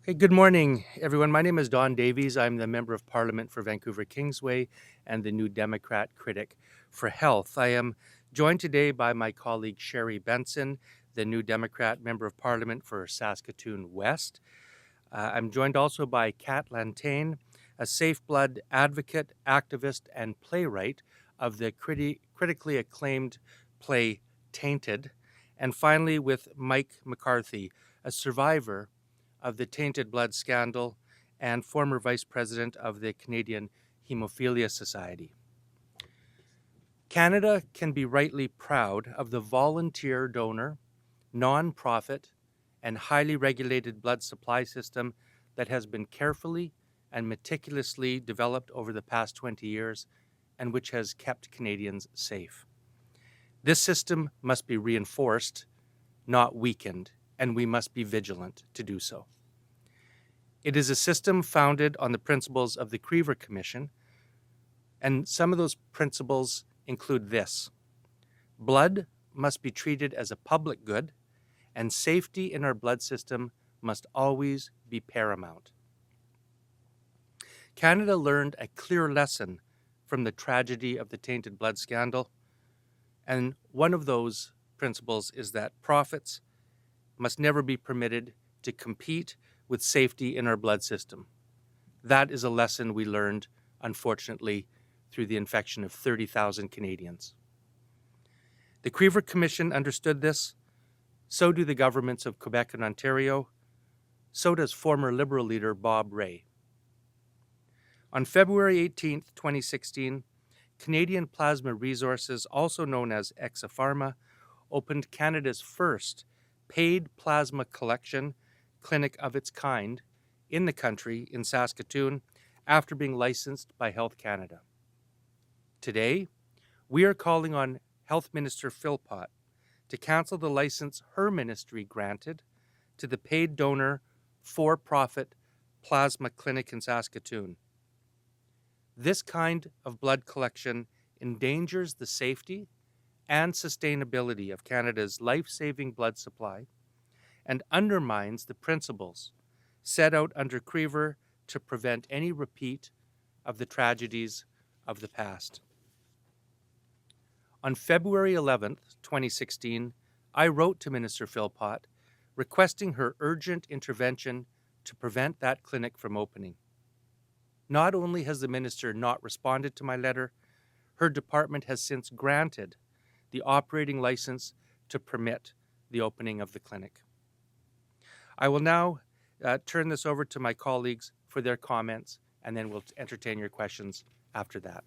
Hey, good morning, everyone. My name is Don Davies. I'm the Member of Parliament for Vancouver Kingsway and the New Democrat critic for health. I am joined today by my colleague Sherry Benson, the New Democrat Member of Parliament for Saskatoon West. I'm joined also by Kat Lantain, a safe blood advocate, activist, and playwright of the critically acclaimed play Tainted. And finally, with Mike McCarthy, a survivor of the tainted blood scandal and former vice president of the Canadian Hemophilia Society. Canada can be rightly proud of the volunteer donor, nonprofit, and highly regulated blood supply system that has been carefully and meticulously developed over the past 20 years and which has kept Canadians safe. This system must be reinforced, not weakened, and we must be vigilant to do so. It is a system founded on the principles of the Crever Commission, and some of those principles include this: blood must be treated as a public good, and safety in our blood system must always be paramount. Canada learned a clear lesson from the tragedy of the tainted blood scandal, and one of those principles is that profits must never be permitted to compete with safety in our blood system. That is a lesson we learned, unfortunately, through the infection of 30,000 Canadians. The Crever Commission understood this. So do the governments of Quebec and Ontario. So does former Liberal leader Bob Rae. On February 18, 2016, Canadian Plasma Resources, also known as Exapharma, opened Canada's first paid plasma collection clinic of its kind in the country in Saskatoon after being licensed by Health Canada. Today, we are calling on Health Minister Philpott to cancel the license her ministry granted to the paid donor for-profit plasma clinic in Saskatoon. This kind of blood collection endangers the safety and sustainability of Canada's life-saving blood supply and undermines the principles set out under Crever to prevent any repeat of the tragedies of the past. On February 11, 2016, I wrote to Minister Philpott requesting her urgent intervention to prevent that clinic from opening. Not only has the minister not responded to my letter, her department has since granted the operating license to permit the opening of the clinic. I will now turn this over to my colleagues for their comments, and then we'll entertain your questions after that.